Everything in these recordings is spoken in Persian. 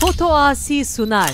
Foto Asi sunar.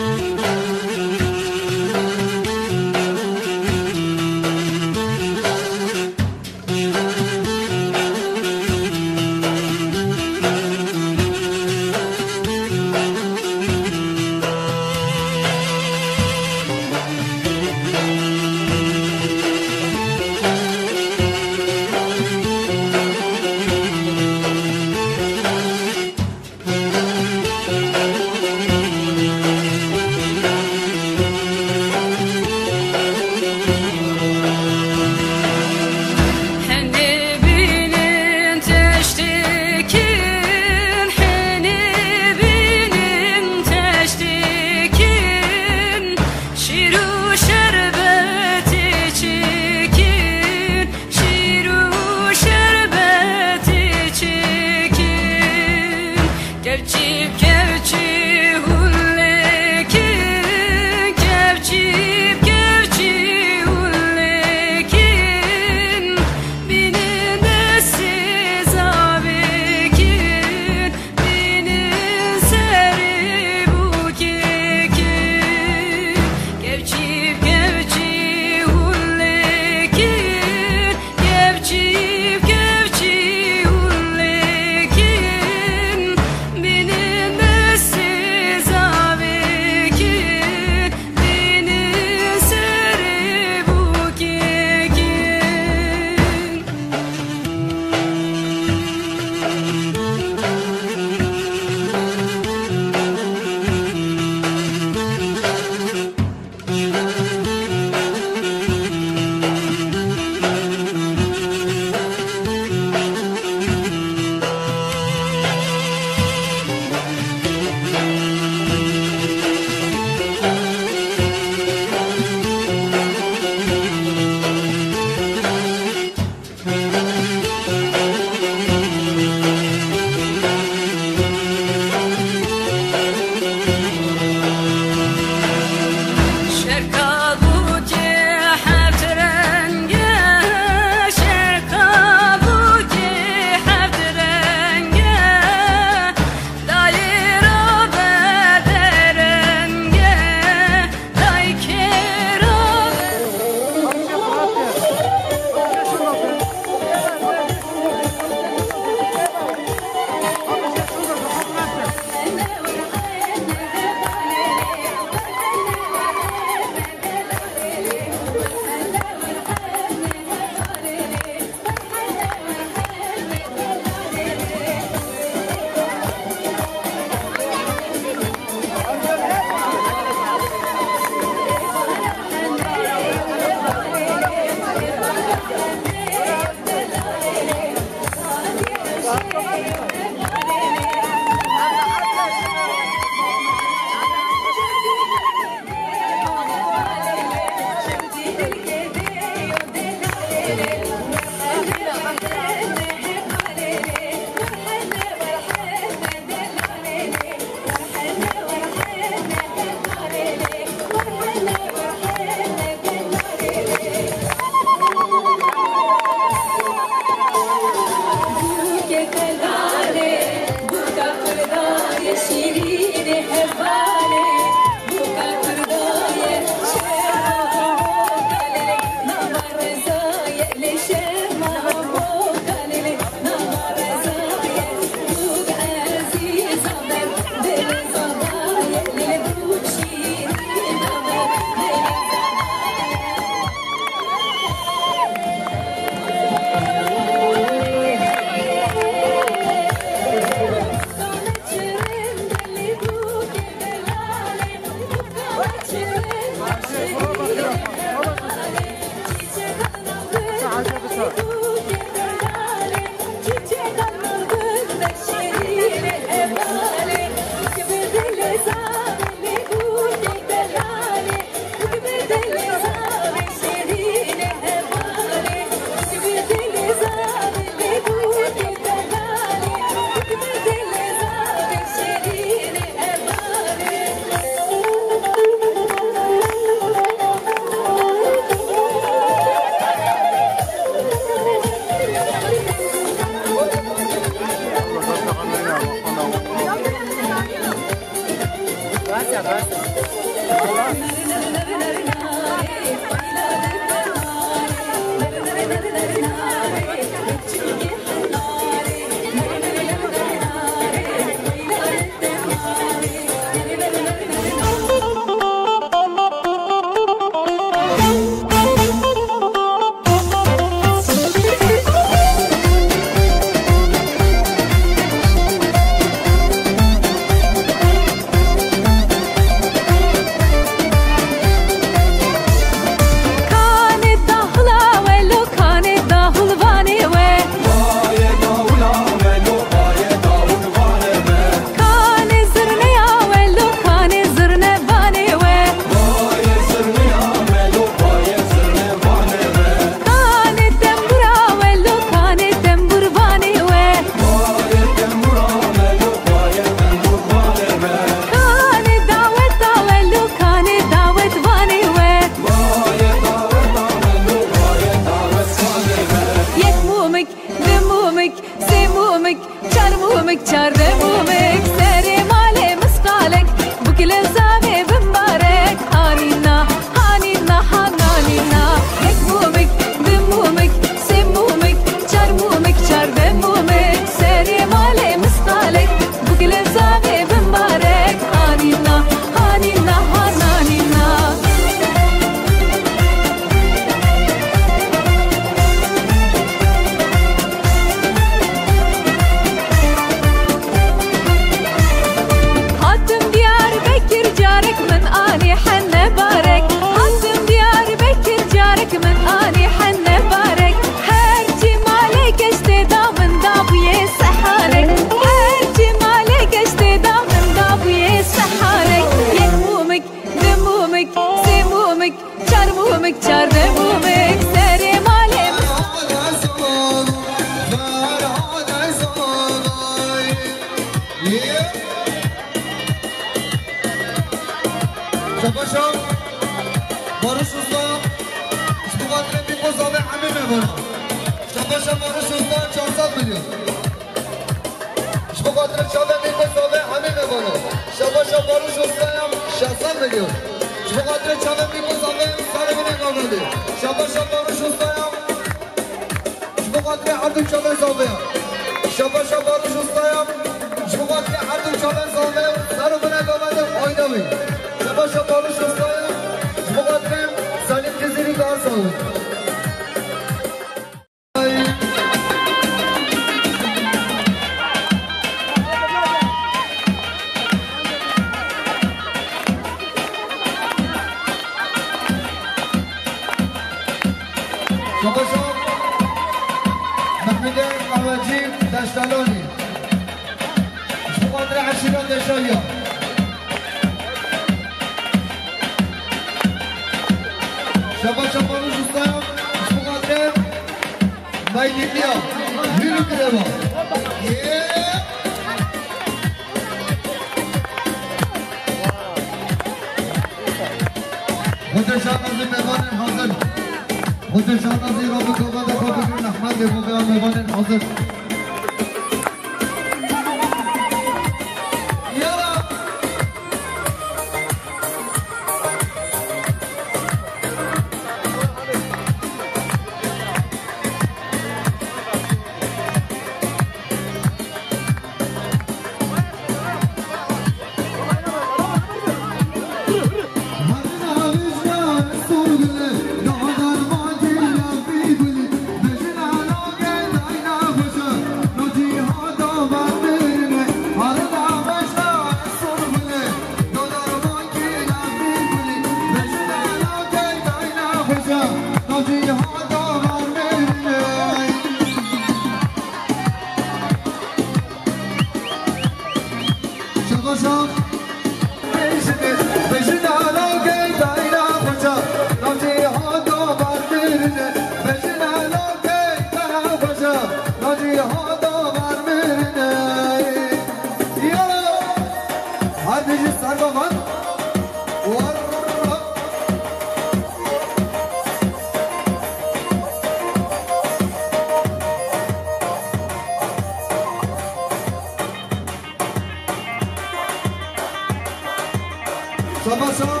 شباشا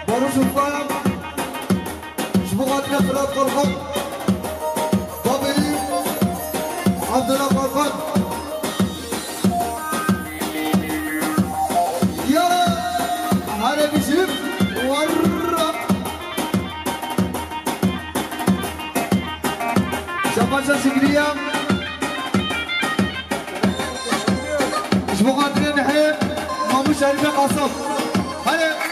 باروش الفايم شبغاتنا فراد قرقم بابي عبد الله قرقم يلا هذا بيشيب ورا شباشا سكريا شبغاتنا نحيب مامو شريف قصب هلا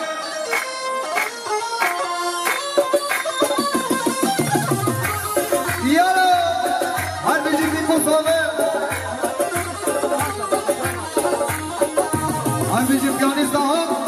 I'm busy with Afghanistan.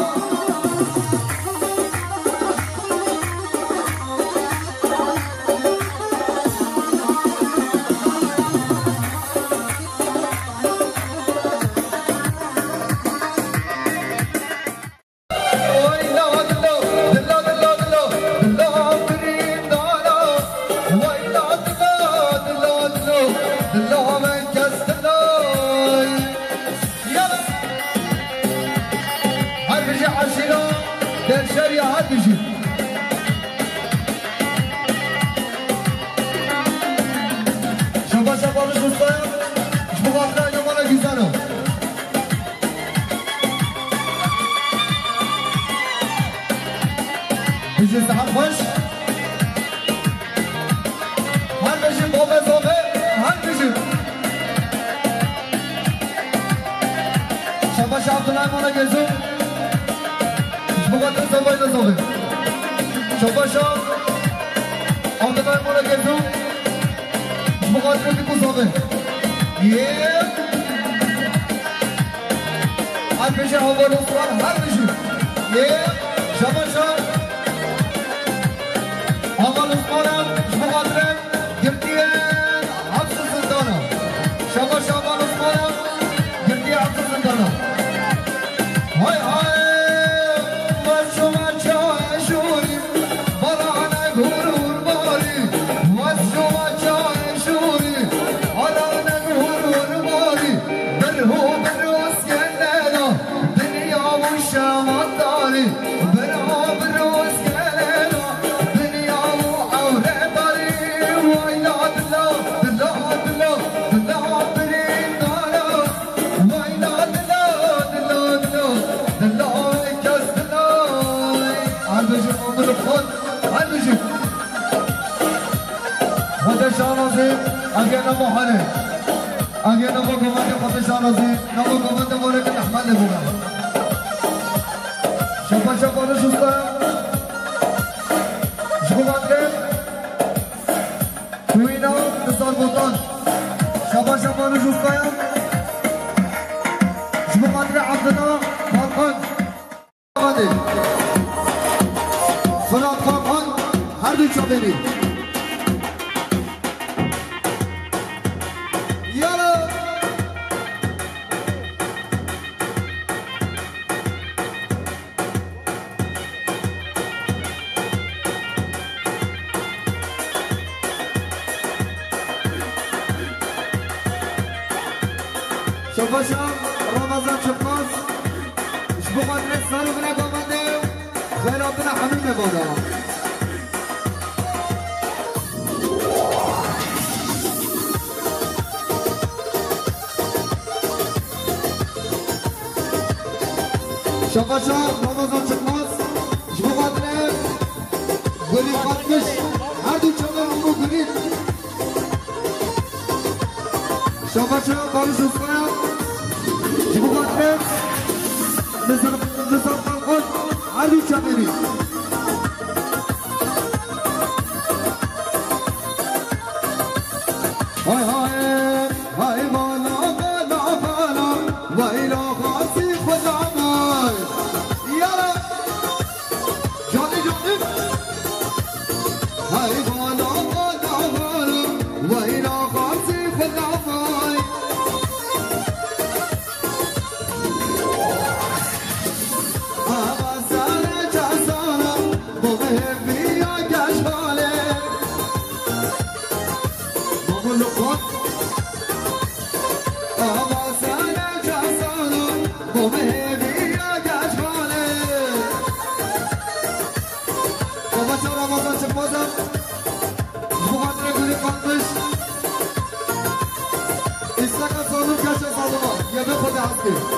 نگامده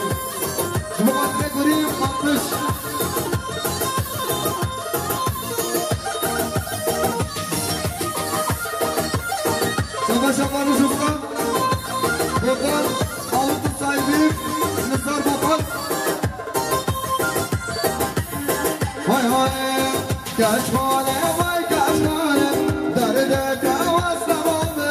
شبقات نگوریم مطلش شما شما رو شبقات بقال آوت صاحبی نصار بقال های های کشمانه وای کشمانه درد دواز تمامه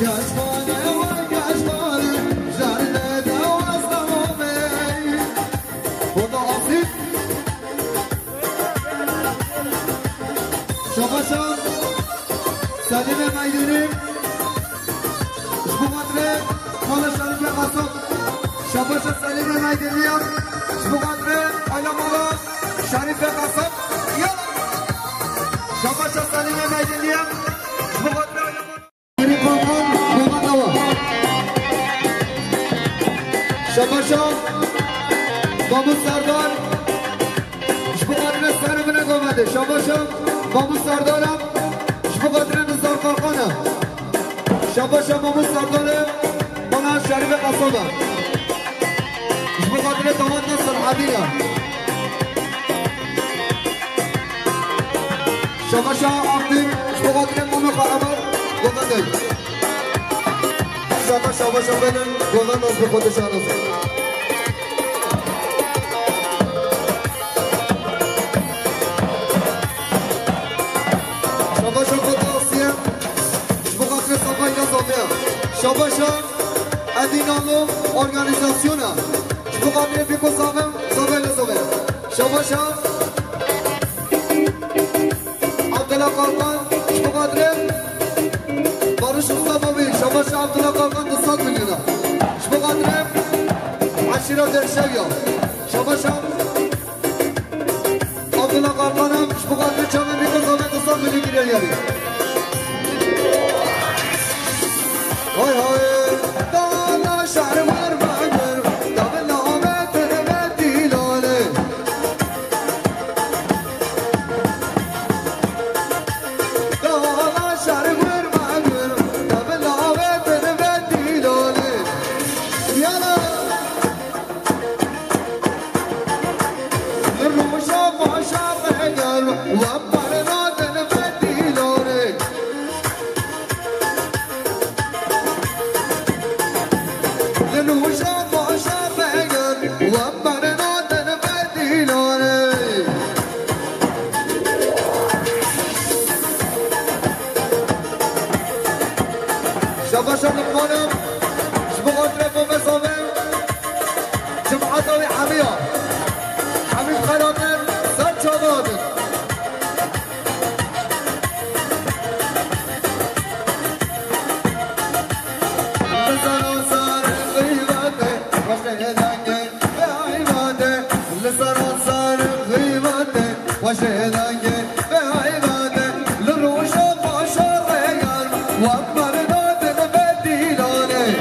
کشمانه وای کشمانه درد دواز تمامه خدا آفید شباشان سلیم میدونیم شبقدر مال شریف قصاب شباشان سلیم میدونیم شبقدر آیا مالا شریف قصاب شباشان سلیم میدونیم شبقدر آیا مالا شباشان بابو سردار شبقدر سر بنگ آمده شباشان بابو سردارم شبقدر نزار قرقانم شباشم بابو سردارم مالا شریف قصابم شبقدر داماد نصر حدیم شباشم آفتیم شبقدر ماما قرابر گوگنده شباشم بدن گوگند از به خودشان است شباشم ادینامو ارگانیزاسیونم شبقدر فیکو ساقم ساقل ساقل شباشم عبدالله قرقان شبقدر بارش اصابابی شباشم عبدالله قرقان 200 میلیون شبقدر عشیرات درشویا شباشم عبدالله قرقانم شبقدر چامه فیکو ساقم 200 میلیون گیره یاری های های دانا شهر مرمانر دابل آمد به دیلانه دانا شهر مرمانر دابل آمد به دیلانه یالا روشا باشا بگر و برنا دن به دیلانه لنوشا باشا بگر و برنا دن به دیلانه شباشا لقمانم شبقدر بابا صابر جمعاتوی حمية حميد خلاطر سر چابادر وشهدانجي بعباده للروشة باشا غير واكبر نادر بديلاني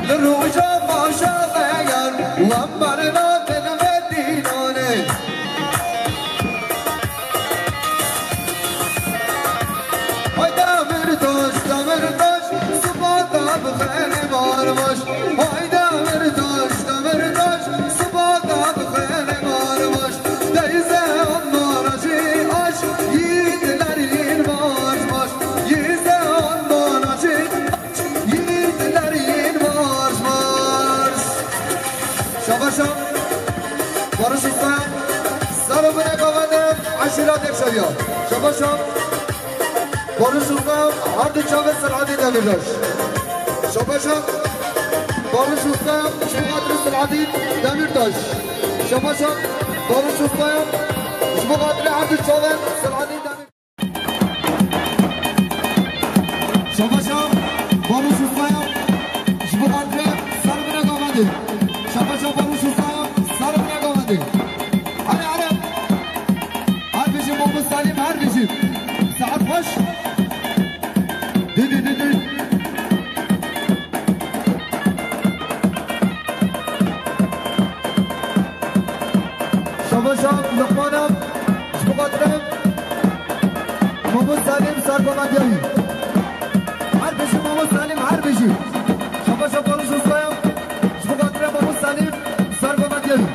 للروشة باشا غير واكبر نادر بديلاني هاي دامر دوش سباتا بخير مارمش هاي دامر دوش سباتا بخير مارمش دايزه onlaracı aş yiğitlerin varmış yiğize onlaracı aş yiğitlerin varmış şabaşam barış usta sarı bine kavadım aşirat ekşavya şabaşam barış usta hardı çave sırhadi demirler şabaşam barış usta şubatlı sırhadi demirtaş şabaşam barış usta şubatlı hardı çave sırhadi demir şabaşam barış usta şubatlı sarı bine kavadım şabaşam barış usta sarı bine kavadım hadi hadi her bizim Muhammed Salim her bizim saat baş شباشم لقمانم شبقاترم محمود سلیم سرکومندیایی هر بشی محمود سلیم هر بشی شباشم بارش استایم شبقاترم محمود سلیم سرکومندیایی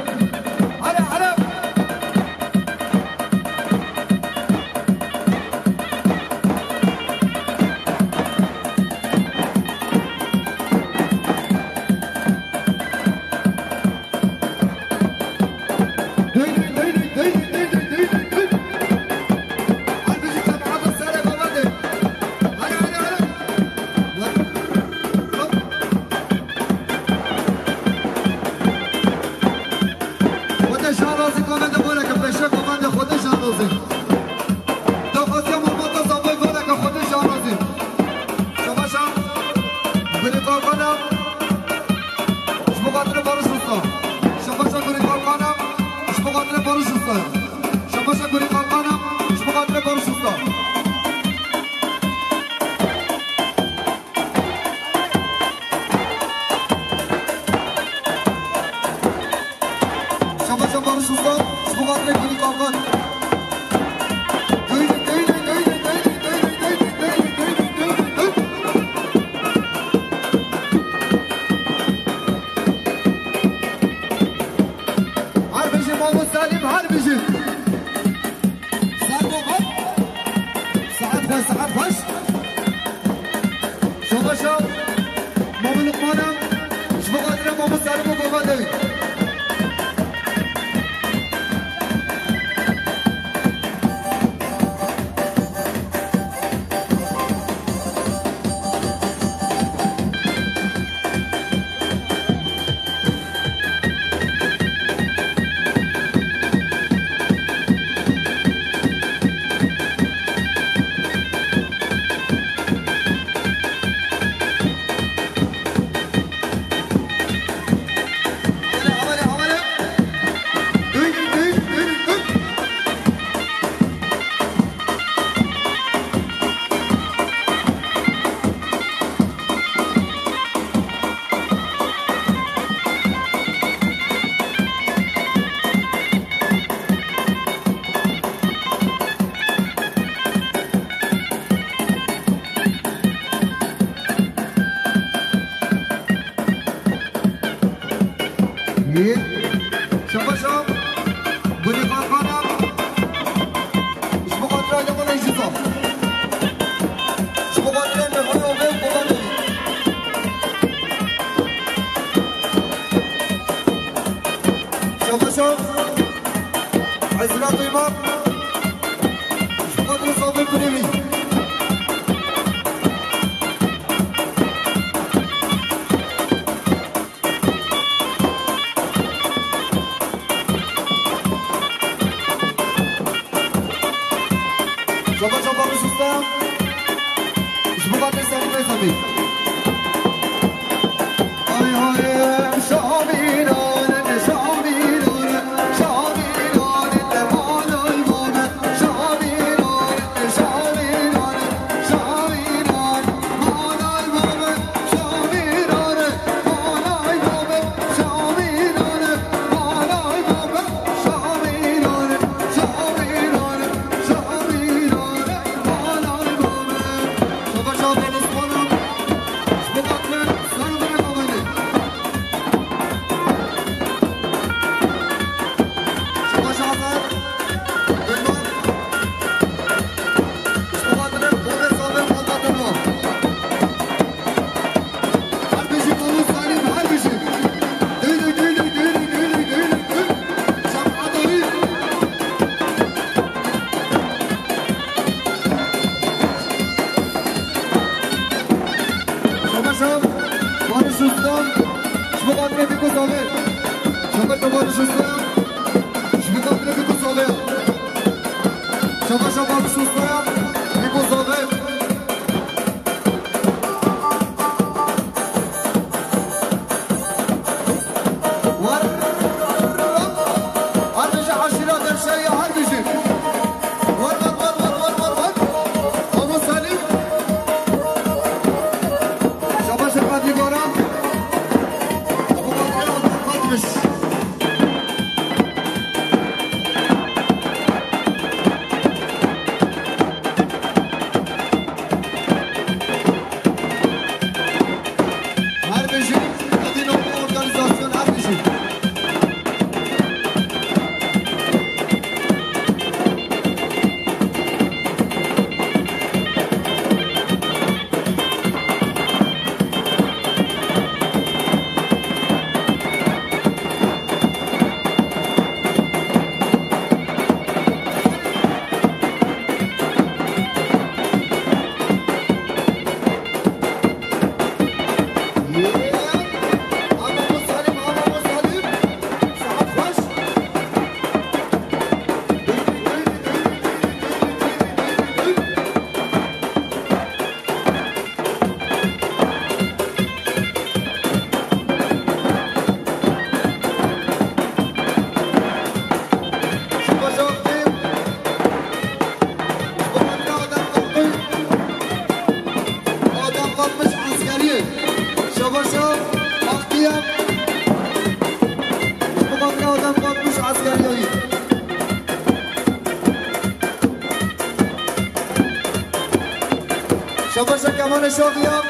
شباشا كمان شاقيا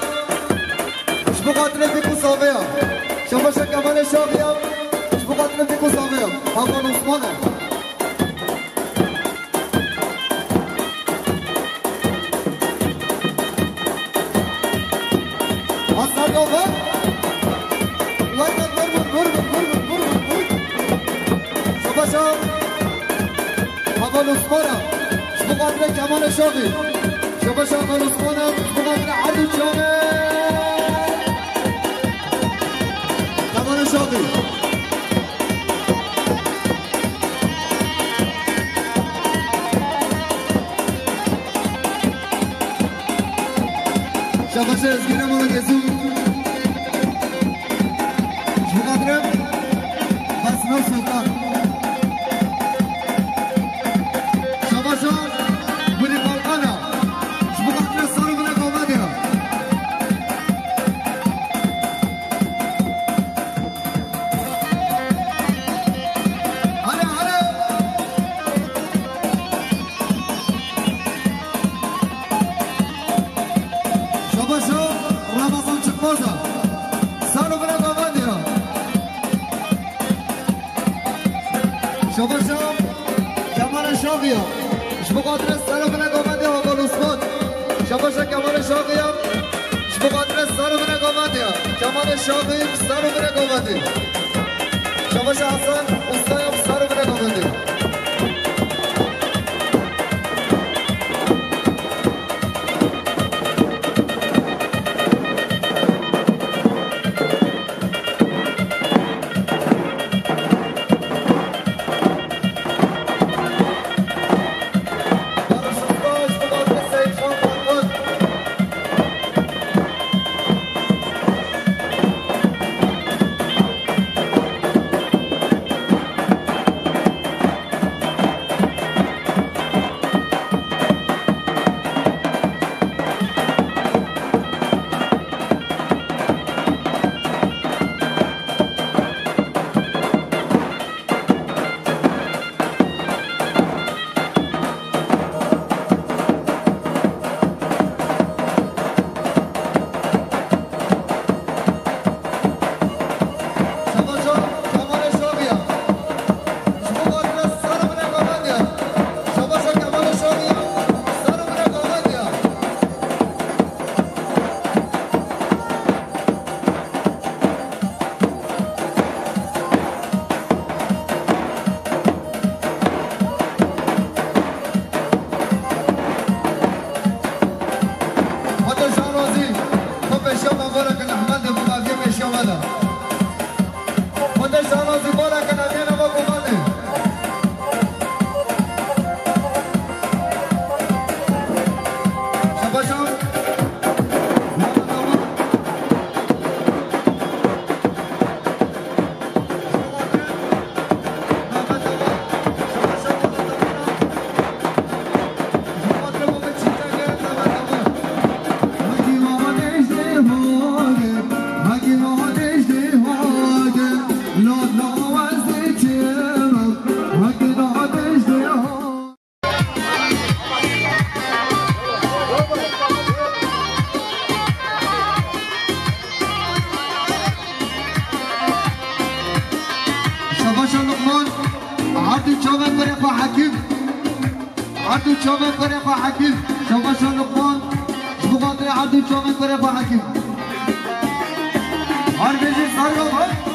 مش بقاتل فيكو صافيا شباشا كمان شاقيا مش بقاتل فيكو صافيا هذا نصمنا أصلا كوفا وين بربط شباشا هذا نصمنا مش بقاتل كمان شاقيا شباشا فلسطينة بغادر عدو شامل كمان شاطئ شباشا اسكينا مولا جزو بغادر بس نو سلطان شباشا ولي بالقنا شباشا كمان شاقيا مش بقادر السلام من قومتي وقال اسمت شباشا كمان شاقيا مش بقادر السلام من قومتي كمان شاقي السلام من قومتي شباشا حسن استاذ السلام من قومتي عدو چومن کنه با حکیم شباشا لقمان بخاطر عدو چومن کنه با حکیم هر بیشی سر رو بھائی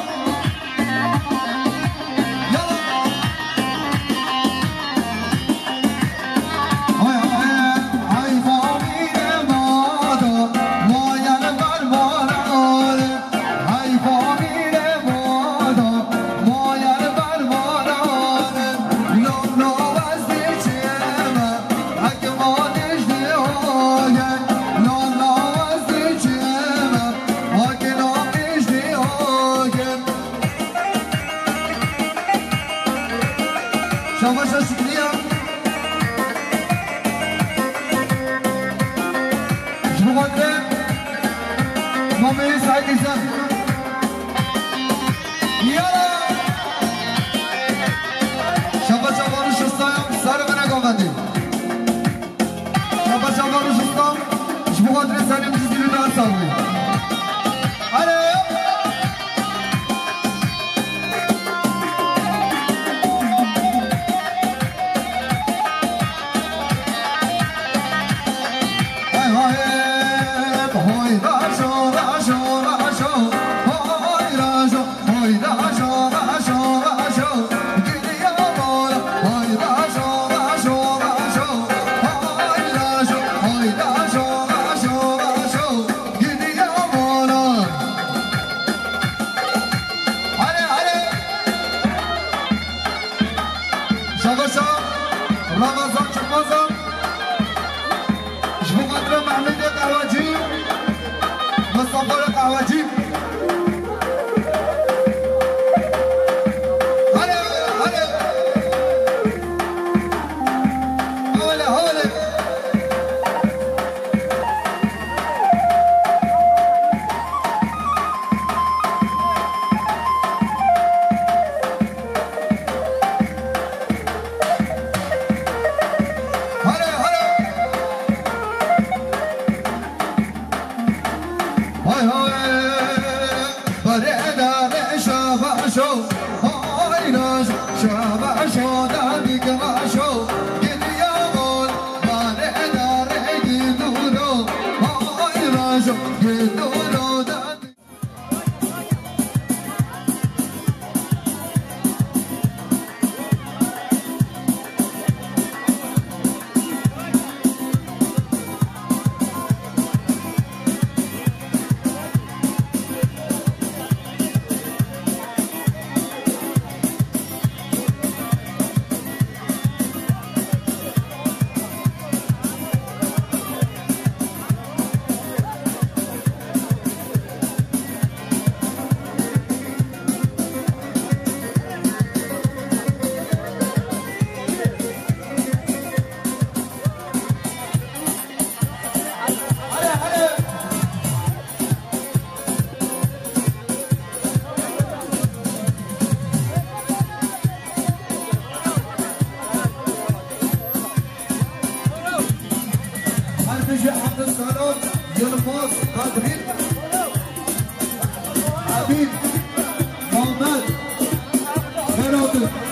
عزيزة يلا شباب شباب الشسطام سارة من أقومتي شباب شباب الشسطام شباب قدر سالم جزيري ناساوي علي يلفظ قادرين عبيد محمد خيراتك